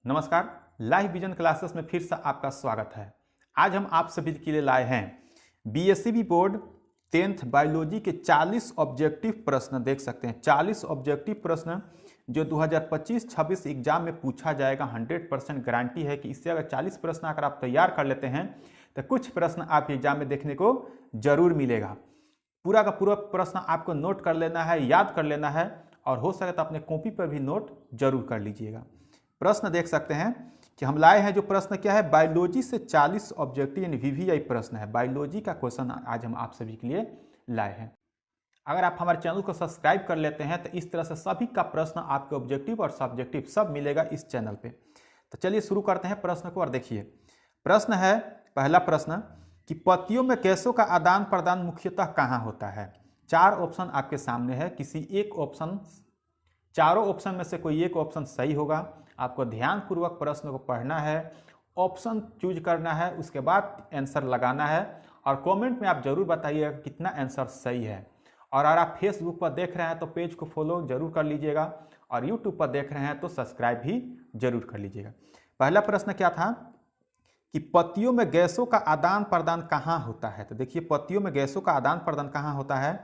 नमस्कार, live vision classes में फिर से आपका स्वागत है। आज हम आप सभी के लिए लाए हैं बीएससीबी बोर्ड 10th बायोलॉजी के 40 ऑब्जेक्टिव प्रश्न। देख सकते हैं 40 ऑब्जेक्टिव प्रश्न जो 2025-26 एग्जाम में पूछा जाएगा। 100% गारंटी है कि इससे अगर 40 प्रश्न अगर आप तैयार कर लेते हैं तो कुछ प्रश्न आप एग्जाम में देखने को जरूर मिलेगा। पूरा का पूरा प्रश्न आपको नोट कर लेना है, याद कर लेना है और हो सके तो अपने कॉपी पर भी नोट जरूर कर लीजिएगा। प्रश्न देख सकते हैं कि हम लाए हैं जो प्रश्न क्या है, बायोलॉजी से 40 ऑब्जेक्टिव यानी वीवीआई प्रश्न है। बायोलॉजी का क्वेश्चन आज हम आप सभी के लिए लाए हैं। अगर आप हमारे चैनल को सब्सक्राइब कर लेते हैं तो इस तरह से सभी का प्रश्न आपके ऑब्जेक्टिव और सब्जेक्टिव सब मिलेगा इस चैनल पे। तो चलिए शुरू करते हैं प्रश्न को और देखिए प्रश्न है, पहला प्रश्न कि पत्तियों में गैसों का आदान प्रदान मुख्यतः कहाँ होता है। 4 ऑप्शन आपके सामने है, किसी एक ऑप्शन, चारों ऑप्शन में से कोई एक ऑप्शन सही होगा। आपको ध्यानपूर्वक प्रश्न को पढ़ना है, ऑप्शन चूज करना है, उसके बाद आंसर लगाना है और कमेंट में आप जरूर बताइएगा कितना आंसर सही है। और अगर आप फेसबुक पर देख रहे हैं तो पेज को फॉलो जरूर कर लीजिएगा और यूट्यूब पर देख रहे हैं तो सब्सक्राइब भी जरूर कर लीजिएगा। पहला प्रश्न क्या था कि पत्तियों में गैसों का आदान प्रदान कहाँ होता है। तो देखिए पत्तियों में गैसों का आदान प्रदान कहाँ होता है,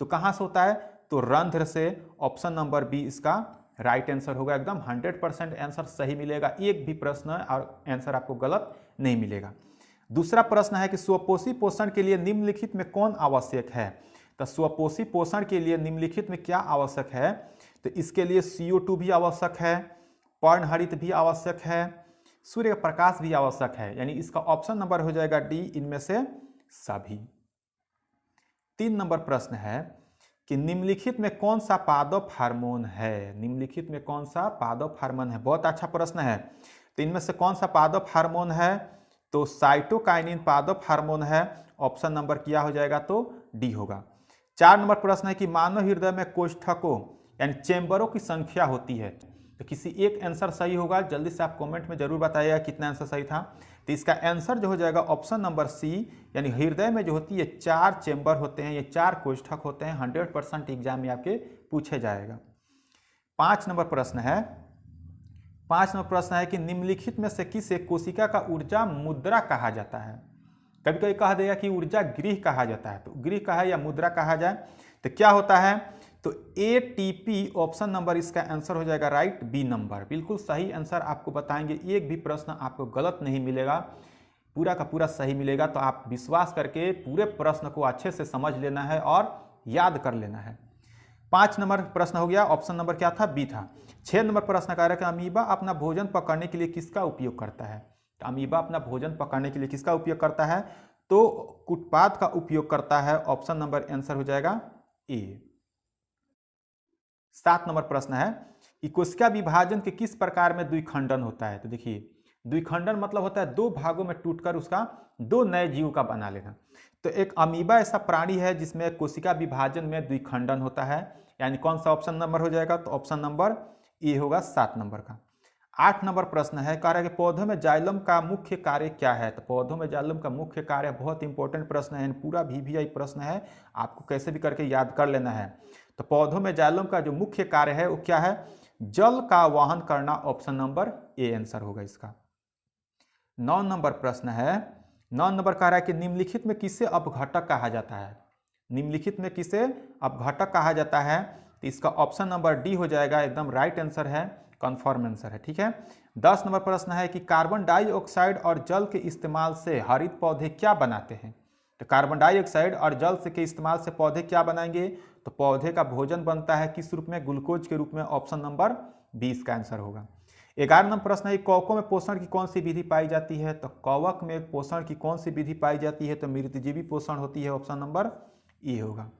तो कहाँ से होता है, तो रंध्र से। ऑप्शन नंबर बी इसका राइट आंसर होगा। एकदम 100% आंसर सही मिलेगा, एक भी प्रश्न और आंसर आपको गलत नहीं मिलेगा। दूसरा प्रश्न है कि स्वपोषी पोषण के लिए निम्नलिखित में कौन आवश्यक है। तो स्वपोषी पोषण के लिए निम्नलिखित में क्या आवश्यक है, तो इसके लिए CO2 भी आवश्यक है, पर्णहरित भी आवश्यक है, सूर्य का प्रकाश भी आवश्यक है। यानी इसका ऑप्शन नंबर हो जाएगा डी, इनमें से सभी। 3 नंबर प्रश्न है कि निम्नलिखित में कौन सा पादप हार्मोन है। निम्नलिखित में कौन सा पादप हार्मोन है, बहुत अच्छा प्रश्न है। तो इनमें से कौन सा पादप हार्मोन है, तो साइटोकाइनिन पादप हार्मोन है। ऑप्शन नंबर क्या हो जाएगा, तो डी होगा। 4 नंबर प्रश्न है कि मानव हृदय में कोष्ठकों यानी चेंबरों की संख्या होती है। तो किसी एक आंसर सही होगा, जल्दी से आप कमेंट में जरूर बताइएगा कितना आंसर सही था। तो इसका आंसर जो हो जाएगा ऑप्शन नंबर सी, यानी हृदय में जो होती है 4 चेंबर होते हैं, ये 4 कोष्ठक होते हैं। 100% एग्जाम में आपके पूछे जाएगा। 5 नंबर प्रश्न है, 5 नंबर प्रश्न है कि निम्नलिखित में से किसे कोशिका का ऊर्जा मुद्रा कहा जाता है। कभी कभी कहा देगा कि ऊर्जा गृह कहा जाता है, तो गृह कहा या मुद्रा कहा जाए तो क्या होता है, तो ATP ऑप्शन नंबर इसका आंसर हो जाएगा राइट, बी नंबर। बिल्कुल सही आंसर आपको बताएंगे, एक भी प्रश्न आपको गलत नहीं मिलेगा, पूरा का पूरा सही मिलेगा। तो आप विश्वास करके पूरे प्रश्न को अच्छे से समझ लेना है और याद कर लेना है। 5 नंबर प्रश्न हो गया, ऑप्शन नंबर क्या था, बी था। 6 नंबर प्रश्न कह रहा है कि अमीबा अपना भोजन पकड़ने के लिए किसका उपयोग करता है। तो अमीबा अपना भोजन पकड़ने के लिए किसका उपयोग करता है, तो कुटपाद का उपयोग करता है। ऑप्शन नंबर आंसर हो जाएगा ए। 7 नंबर प्रश्न है कि कोशिका विभाजन के किस प्रकार में द्विखंडन होता है। तो देखिए द्विखंडन मतलब होता है 2 भागों में टूटकर उसका 2 नए जीव का बना लेना। तो एक अमीबा ऐसा प्राणी है जिसमें कोशिका विभाजन में द्विखंडन होता है। यानी कौन सा ऑप्शन नंबर हो जाएगा, तो ऑप्शन नंबर ए होगा 7 नंबर का। 8 नंबर प्रश्न है, कह रहा है कि पौधों में जाइलम का मुख्य कार्य क्या है। तो पौधों में जाइलम का मुख्य कार्य बहुत इंपॉर्टेंट प्रश्न है, पूरा VVI प्रश्न है, आपको कैसे भी करके याद कर लेना है। तो पौधों में जाइलम का जो मुख्य कार्य है वो क्या है, जल का वहन करना। ऑप्शन नंबर ए आंसर होगा इसका। 9 नंबर प्रश्न है, 9 नंबर कह रहा है कि निम्नलिखित में किसे अपघटक कहा जाता है। निम्नलिखित में किसे अपघटक कहा जाता है, तो इसका ऑप्शन नंबर डी हो जाएगा, एकदम राइट आंसर है, कन्फर्म आंसर है, ठीक है। 10 नंबर प्रश्न है कि कार्बन डाइऑक्साइड और जल के इस्तेमाल से हरित पौधे क्या बनाते हैं। तो कार्बन डाइऑक्साइड और जल के इस्तेमाल से पौधे क्या बनाएंगे, तो पौधे का भोजन बनता है किस रूप में, ग्लूकोज के रूप में। ऑप्शन नंबर 20 का आंसर होगा। 11 नंबर प्रश्न है, कवकों में पोषण की कौन सी विधि पाई जाती है। तो कवक में पोषण की कौन सी विधि पाई जाती है, तो मृतजीवी पोषण होती है। ऑप्शन नंबर ए होगा।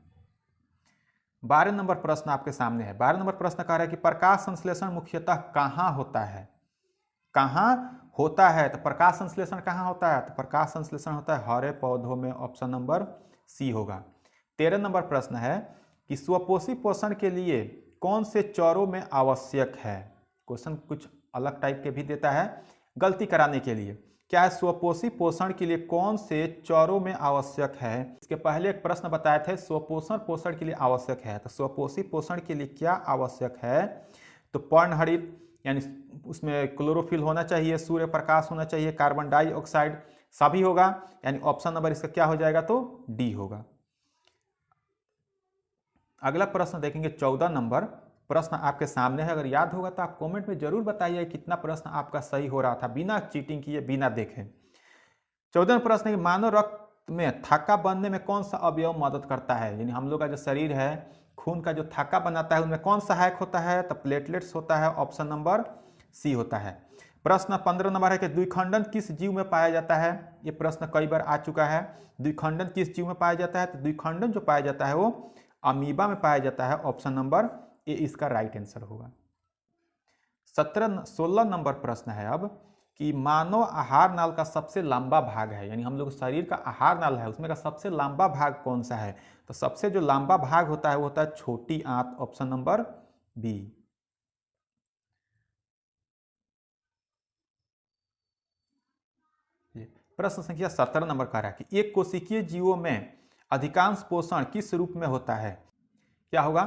12 नंबर प्रश्न आपके सामने है। 12 नंबर प्रश्न कह रहा है कि प्रकाश संश्लेषण मुख्यतः कहाँ होता है। कहाँ होता है, तो प्रकाश संश्लेषण कहाँ होता है, तो प्रकाश संश्लेषण होता है हरे पौधों में। ऑप्शन नंबर सी होगा। 13 नंबर प्रश्न है कि स्वपोषी पोषण के लिए कौन से चौरों में आवश्यक है। क्वेश्चन कुछ अलग टाइप के भी देता है गलती कराने के लिए। क्या है, स्वपोषी पोषण के लिए कौन से चौरों में आवश्यक है। इसके पहले एक प्रश्न बताए थे स्वपोषण पोषण के लिए आवश्यक है, तो स्वपोषी पोषण के लिए क्या आवश्यक है, तो पर्णहरित यानी उसमें क्लोरोफिल होना चाहिए, सूर्य प्रकाश होना चाहिए, कार्बन डाइऑक्साइड सभी होगा, यानी ऑप्शन नंबर इसका क्या हो जाएगा, तो डी होगा। अगला प्रश्न देखेंगे 14 नंबर प्रश्न आपके सामने है। अगर याद होगा तो आप कमेंट में जरूर बताइए कितना प्रश्न आपका सही हो रहा था, बिना चीटिंग किए, बिना देखे। 14 प्रश्न है कि मानव रक्त में थक्का बनने में कौन सा अवयव मदद करता है, यानी हम लोग का जो शरीर है, खून का जो थक्का बनाता है उनमें कौन सहायक होता है, तो प्लेटलेट्स होता है, ऑप्शन नंबर सी होता है। प्रश्न 15 नंबर है कि द्विखंडन किस जीव में पाया जाता है। ये प्रश्न कई बार आ चुका है। द्विखंडन किस जीव में पाया जाता है, तो द्विखंडन जो पाया जाता है वो अमीबा में पाया जाता है, ऑप्शन नंबर ए इसका राइट आंसर होगा। 16 नंबर प्रश्न है अब कि मानव आहार नाल का सबसे लंबा भाग है, यानी हम लोग शरीर का आहार नाल है उसमें का सबसे लंबा भाग कौन सा है, तो सबसे जो लंबा भाग होता है वो होता है छोटी आंत, ऑप्शन नंबर बी। प्रश्न संख्या 17 नंबर कह रहा है कि एक कोशिकीय जीवों में अधिकांश पोषण किस रूप में होता है, क्या होगा,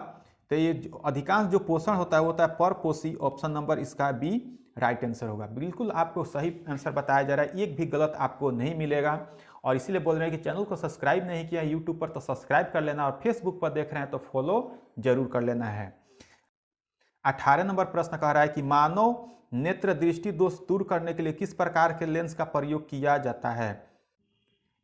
तो ये अधिकांश जो पोषण होता है वो होता है परपोषी, ऑप्शन नंबर इसका बी राइट आंसर होगा। बिल्कुल आपको सही आंसर बताया जा रहा है, एक भी गलत आपको नहीं मिलेगा। और इसीलिए बोल रहे हैं कि चैनल को सब्सक्राइब नहीं किया यूट्यूब पर तो सब्सक्राइब कर लेना, और फेसबुक पर देख रहे हैं तो फॉलो जरूर कर लेना है। 18 नंबर प्रश्न कह रहा है कि मानव नेत्र दृष्टि दोष दूर करने के लिए किस प्रकार के लेंस का प्रयोग किया जाता है।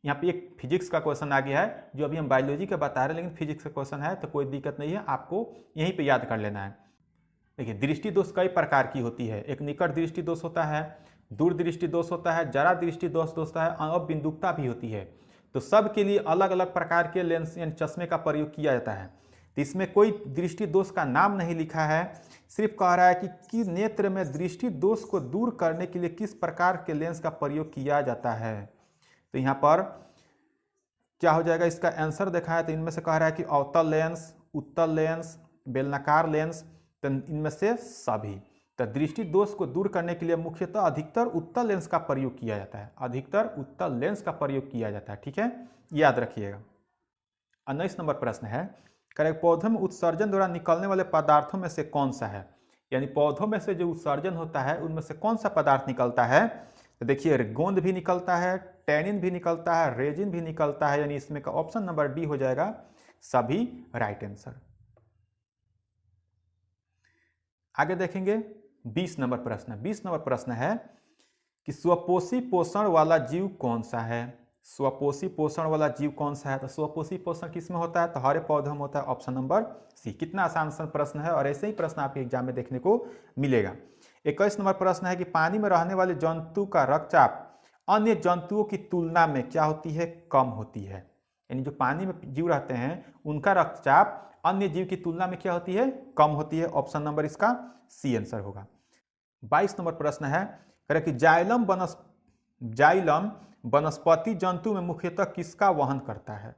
यहाँ पे एक फिजिक्स का क्वेश्चन आ गया है, जो अभी हम बायोलॉजी का बता रहे हैं, लेकिन फिजिक्स का क्वेश्चन है तो कोई दिक्कत नहीं है, आपको यहीं पे याद कर लेना है। देखिए दृष्टि दोष कई प्रकार की होती है, एक निकट दृष्टि दोष होता है, दूर दृष्टि दोष होता है, जरा दृष्टि दोष होता है, अबिंदुकता भी होती है। तो सब के लिए अलग अलग प्रकार के लेंस यानी चश्मे का प्रयोग किया जाता है। तो इसमें कोई दृष्टि दोष का नाम नहीं लिखा है, सिर्फ कह रहा है कि नेत्र में दृष्टि दोष को दूर करने के लिए किस प्रकार के लेंस का प्रयोग किया जाता है। तो यहाँ पर क्या हो जाएगा, इसका आंसर देखा है तो इनमें से कह रहा है कि अवतल लेंस, उत्तल लेंस, बेलनाकार लेंस, तो इनमें से सभी। तो दृष्टि दोष को दूर करने के लिए मुख्यतः अधिकतर उत्तल लेंस का प्रयोग किया जाता है, अधिकतर उत्तल लेंस का प्रयोग किया जाता है, ठीक है, याद रखिएगा। 19 नंबर प्रश्न है, करेक्ट, पौधों में उत्सर्जन द्वारा निकलने वाले पदार्थों में से कौन सा है, यानी पौधों में से जो उत्सर्जन होता है उनमें से कौन सा पदार्थ निकलता है। तो देखिए गोंद भी निकलता है, टैनिन भी निकलता है, रेजिन भी निकलता है, यानी इसमें का ऑप्शन नंबर डी हो जाएगा सभी राइट आंसर। आगे देखेंगे 20 नंबर प्रश्न। 20 नंबर प्रश्न है कि स्वपोषी पोषण वाला जीव कौन सा है। स्वपोषी पोषण वाला जीव कौन सा है, तो स्वपोषी पोषण किसमें होता है, तो हरे पौधों में होता है, ऑप्शन नंबर सी। कितना आसान प्रश्न है, और ऐसे ही प्रश्न आपके एग्जाम में देखने को मिलेगा। 21 नंबर प्रश्न है कि पानी में रहने वाले जंतु का रक्तचाप अन्य जंतुओं की तुलना में क्या होती है, कम होती है, यानी जो पानी में जीव रहते हैं उनका रक्तचाप अन्य जीव की तुलना में क्या होती है, कम होती है, ऑप्शन नंबर इसका सी आंसर होगा। 22 नंबर प्रश्न है कि जाइलम वनस्पति जंतु में मुख्यतः किसका वहन करता है।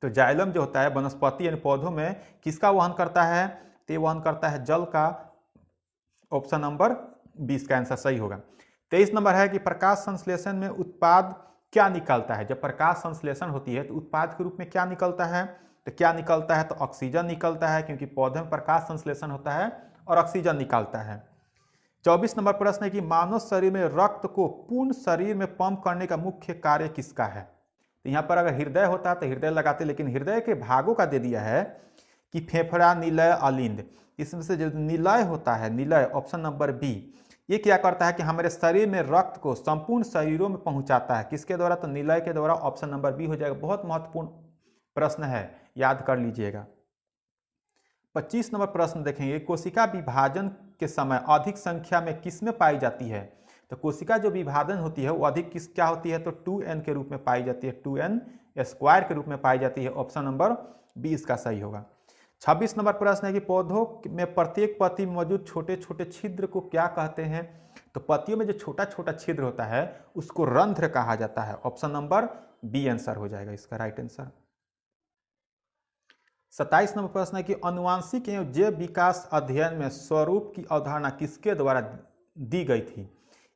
तो जाइलम जो होता है वनस्पति यानी पौधों में किसका वहन करता है, तो ये वहन करता है जल का, ऑप्शन नंबर 20 का आंसर सही होगा। 23 नंबर है कि प्रकाश संश्लेषण में उत्पाद क्या निकलता है। जब प्रकाश संश्लेषण होती है तो उत्पाद के रूप में क्या निकलता है, तो क्या निकलता है, तो ऑक्सीजन निकलता है, क्योंकि पौधे में प्रकाश संश्लेषण होता है और ऑक्सीजन निकलता है। 24 नंबर प्रश्न है कि मानव शरीर में रक्त को पूर्ण शरीर में पंप करने का मुख्य कार्य किसका है। तो यहाँ पर अगर हृदय होता है तो हृदय लगाते, लेकिन हृदय के भागों का दे दिया है कि फेफड़ा, निलय, अलिंद। इसमें से जो निलय होता है, निलय, ऑप्शन नंबर बी, ये क्या करता है कि हमारे शरीर में रक्त को संपूर्ण शरीरों में पहुंचाता है, किसके द्वारा, तो निलय के द्वारा, ऑप्शन नंबर बी हो जाएगा। बहुत महत्वपूर्ण प्रश्न है, याद कर लीजिएगा। 25 नंबर प्रश्न देखेंगे, कोशिका विभाजन के समय अधिक संख्या में किसमें पाई जाती है। तो कोशिका जो विभाजन होती है वो अधिक क्या होती है, तो 2n के रूप में पाई जाती है, 2n स्क्वायर के रूप में पाई जाती है, ऑप्शन नंबर बी इसका सही होगा। 26 नंबर प्रश्न है कि पौधों में प्रत्येक पत्ती में मौजूद छोटे छोटे छिद्र को क्या कहते हैं। तो पत्तियों में जो छोटा छोटा छिद्र होता है उसको रंध्र कहा जाता है, ऑप्शन नंबर बी आंसर हो जाएगा इसका राइट आंसर। 27 नंबर प्रश्न है कि आनुवांशिक एवं जैव विकास अध्ययन में स्वरूप की अवधारणा किसके द्वारा दी गई थी।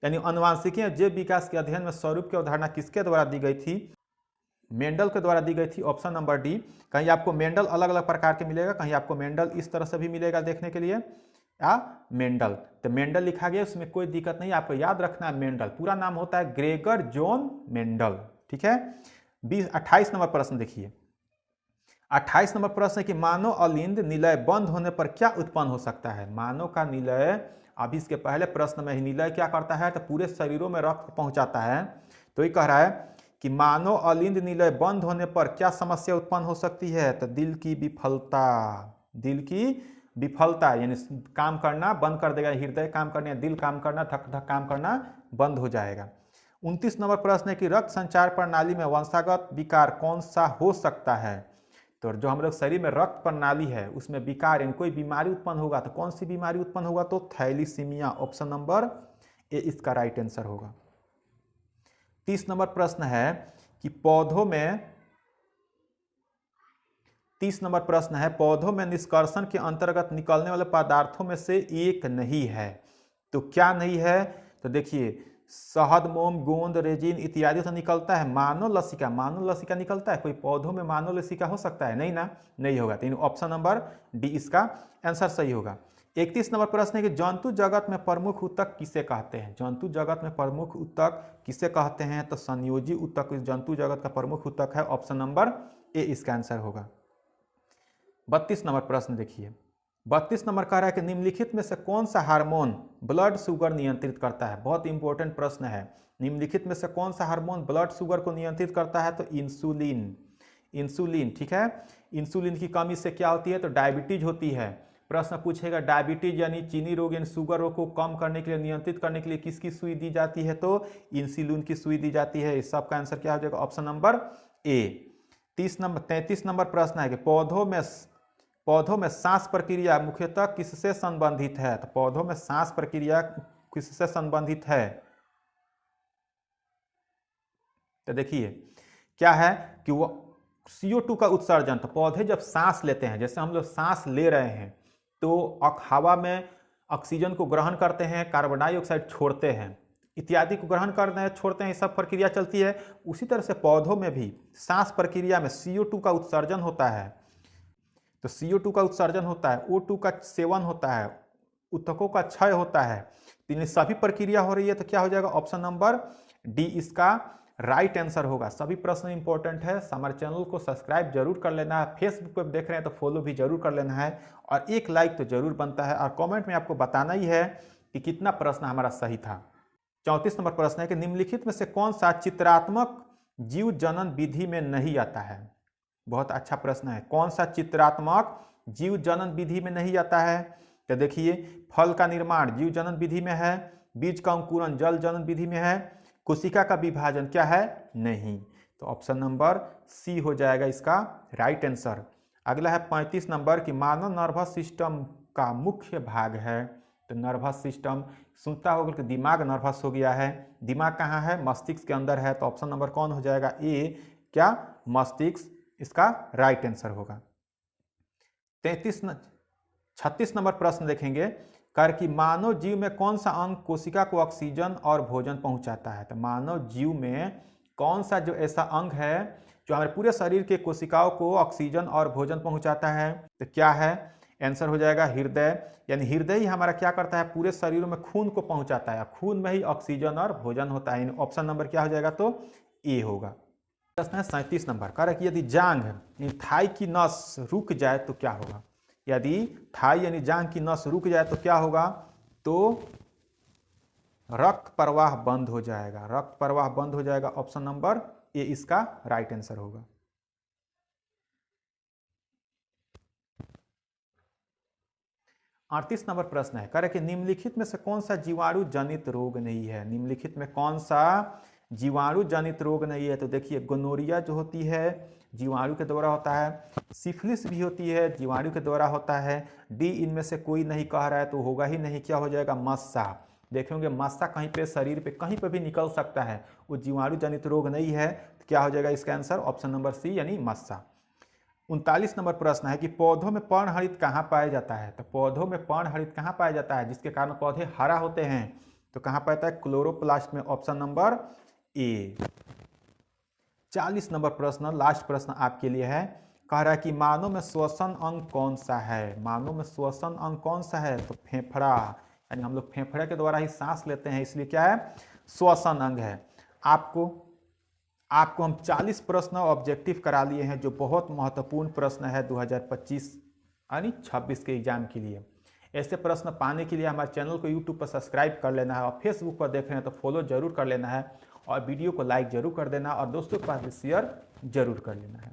यानी आनुवांशिकी एवं जैव विकास के अध्ययन में स्वरूप की अवधारणा किसके द्वारा दी गई थी, मेंडल के द्वारा दी गई थी, ऑप्शन नंबर डी। कहीं आपको मेंडल अलग अलग प्रकार के मिलेगा, कहीं आपको मेंडल इस तरह से भी मिलेगा देखने के लिए, या मेंडल। तो मेंडल लिखा गया, उसमें कोई दिक्कत नहीं, आपको याद रखना है मेंडल पूरा नाम होता है ग्रेगर जॉन मेंडल। ठीक है। 28 नंबर प्रश्न देखिए। 28 नंबर प्रश्न है कि मानव अलिंद निलय बंद होने पर क्या उत्पन्न हो सकता है। मानव का निलय, अभी इसके पहले प्रश्न में ही निलय क्या करता है, तो पूरे शरीरों में रक्त पहुंचाता है। तो ये कह रहा है कि मानव अलिंद निलय बंद होने पर क्या समस्या उत्पन्न हो सकती है, तो दिल की विफलता। दिल की विफलता यानी काम करना बंद कर देगा, हृदय काम करना, दिल काम करना, धक धक काम करना बंद हो जाएगा। 29 नंबर प्रश्न है कि रक्त संचार प्रणाली में वंशागत विकार कौन सा हो सकता है। तो जो हम लोग शरीर में रक्त प्रणाली है उसमें विकार यानी कोई बीमारी उत्पन्न होगा, तो कौन सी बीमारी उत्पन्न होगा, तो थैलीसीमिया, ऑप्शन नंबर ए इसका राइट आंसर होगा। 30 नंबर प्रश्न है कि पौधों में 30 नंबर प्रश्न है पौधों में निष्कर्षण के अंतर्गत निकलने वाले पदार्थों में से एक नहीं है। तो क्या नहीं है, तो देखिए शहद, मोम, गोंद, रेजिन इत्यादि से निकलता है। मानव लसिका, मानव लसिका निकलता है, कोई पौधों में मानव लसिका हो सकता है, नहीं ना, नहीं होगा। तो ऑप्शन नंबर डी इसका आंसर सही होगा। 31 नंबर प्रश्न है कि जंतु जगत में प्रमुख ऊतक किसे कहते हैं। जंतु जगत में प्रमुख ऊतक किसे कहते हैं, तो संयोजी ऊतक जंतु जगत का प्रमुख ऊतक है, ऑप्शन नंबर ए इसका आंसर होगा। 32 नंबर प्रश्न देखिए। 32 नंबर कह रहा है कि निम्नलिखित में से कौन सा हार्मोन ब्लड शुगर नियंत्रित करता है। बहुत इंपॉर्टेंट प्रश्न है। निम्नलिखित में से कौन सा हार्मोन ब्लड शुगर को नियंत्रित करता है, तो इंसुलिन। इंसुलिन, ठीक है। इंसुलिन की कमी से क्या होती है, तो डायबिटीज होती है। प्रश्न पूछेगा डायबिटीज यानी चीनी रोग यानी शुगर रोग को कम करने के लिए, नियंत्रित करने के लिए किसकी सुई दी जाती है, तो इंसुलिन की सुई दी जाती है। इस सब का आंसर क्या हो जाएगा, ऑप्शन नंबर ए। 33 नंबर प्रश्न है कि पौधों में सांस प्रक्रिया मुख्यतः किससे संबंधित है। तो पौधों में सांस प्रक्रिया किससे संबंधित है, तो देखिए क्या है कि वो CO2 का उत्सर्जन। तो पौधे जब सांस लेते हैं, जैसे हम लोग सांस ले रहे हैं तो हवा में ऑक्सीजन को ग्रहण करते हैं, कार्बन डाइऑक्साइड छोड़ते हैं, इत्यादि को ग्रहण करते हैं, छोड़ते हैं, सब प्रक्रिया चलती है। उसी तरह से पौधों में भी सांस प्रक्रिया में CO2 का उत्सर्जन होता है। तो CO2 का उत्सर्जन होता है, O2 का सेवन होता है, ऊतकों का क्षय होता है। तो इन सभी प्रक्रिया हो रही है, तो क्या हो जाएगा, ऑप्शन नंबर डी इसका राइट आंसर होगा। सभी प्रश्न इंपॉर्टेंट है। हमारे चैनल को सब्सक्राइब जरूर कर लेना है, फेसबुक पर देख रहे हैं तो फॉलो भी जरूर कर लेना है, और एक लाइक तो जरूर बनता है, और कमेंट में आपको बताना ही है कि कितना प्रश्न हमारा सही था। 34 नंबर प्रश्न है कि निम्नलिखित में से कौन सा चित्रात्मक जीव जनन विधि में नहीं आता है। बहुत अच्छा प्रश्न है। कौन सा चित्रात्मक जीव जनन विधि में नहीं आता है, तो देखिए फल का निर्माण जीव जनन विधि में है, बीज का अंकुरन जल जनन विधि में है, कोशिका का विभाजन क्या है, नहीं। तो ऑप्शन नंबर सी हो जाएगा इसका राइट आंसर। अगला है 35 नंबर कि मानव नर्वस सिस्टम का मुख्य भाग है। तो नर्वस सिस्टम सुनता होगा कि दिमाग नर्वस हो गया है, दिमाग कहाँ है, मस्तिष्क के अंदर है। तो ऑप्शन नंबर कौन हो जाएगा, ए क्या, मस्तिष्क इसका राइट आंसर होगा। 36 नंबर प्रश्न देखेंगे कर कि मानव जीव में कौन सा अंग कोशिका को ऑक्सीजन और भोजन पहुंचाता है। तो मानव जीव में कौन सा जो ऐसा अंग है जो हमारे पूरे शरीर के कोशिकाओं को ऑक्सीजन और भोजन पहुंचाता है, तो क्या है, आंसर हो जाएगा हृदय। यानी हृदय ही हमारा क्या करता है, पूरे शरीरों में खून को पहुंचाता है, खून में ही ऑक्सीजन और भोजन होता है। ऑप्शन नंबर क्या हो जाएगा, तो ए होगा। प्रश्न है 37 नंबर कह रहा है कि यदि जांघ यानी थाई की नस रुक जाए तो क्या होगा। यदि थाई यानी जांघ की नस रुक जाए तो क्या होगा, तो रक्त प्रवाह बंद हो जाएगा, रक्त प्रवाह बंद हो जाएगा। ऑप्शन नंबर ए इसका राइट आंसर होगा। 38 नंबर प्रश्न है कह रहे कि निम्नलिखित में से कौन सा जीवाणु जनित रोग नहीं है। निम्नलिखित में कौन सा जीवाणु जनित रोग नहीं है, तो देखिए गोनोरिया जो होती है जीवाणु के द्वारा होता है, सिफिलिस भी होती है जीवाणु के द्वारा होता है, डी इनमें से कोई नहीं कह रहा है तो होगा ही नहीं, क्या हो जाएगा, मस्सा। देखेंगे मस्सा कहीं पे शरीर पे कहीं पे भी निकल सकता है, वो जीवाणु जनित रोग नहीं है, तो क्या हो जाएगा इसका आंसर, ऑप्शन नंबर सी यानी मस्सा। 39 नंबर प्रश्न है कि पौधों में पर्णहरित कहाँ पाया जाता है। तो पौधों में पर्णहरित कहाँ पाया जाता है जिसके कारण पौधे हरा होते हैं, तो कहाँ पाता है, क्लोरोप्लास्ट में। Option number A. 40 नंबर प्रश्न लास्ट प्रश्न आपके लिए है कह रहा है कि मानव में श्वसन अंग कौन सा है। मानव में श्वसन अंग कौन सा है, तो फेफड़ा, यानी हम लोग फेफड़े के द्वारा ही सांस लेते हैं, इसलिए क्या है, श्वसन अंग है। आपको हम 40 प्रश्न ऑब्जेक्टिव करा लिए हैं, जो बहुत महत्वपूर्ण प्रश्न है 2025 यानी 26 के एग्जाम के लिए। ऐसे प्रश्न पाने के लिए हमारे चैनल को यूट्यूब पर सब्सक्राइब कर लेना है, और फेसबुक पर देख रहे हैं तो फॉलो जरूर कर लेना है, और वीडियो को लाइक जरूर कर देना, और दोस्तों के पास भी शेयर जरूर कर लेना है।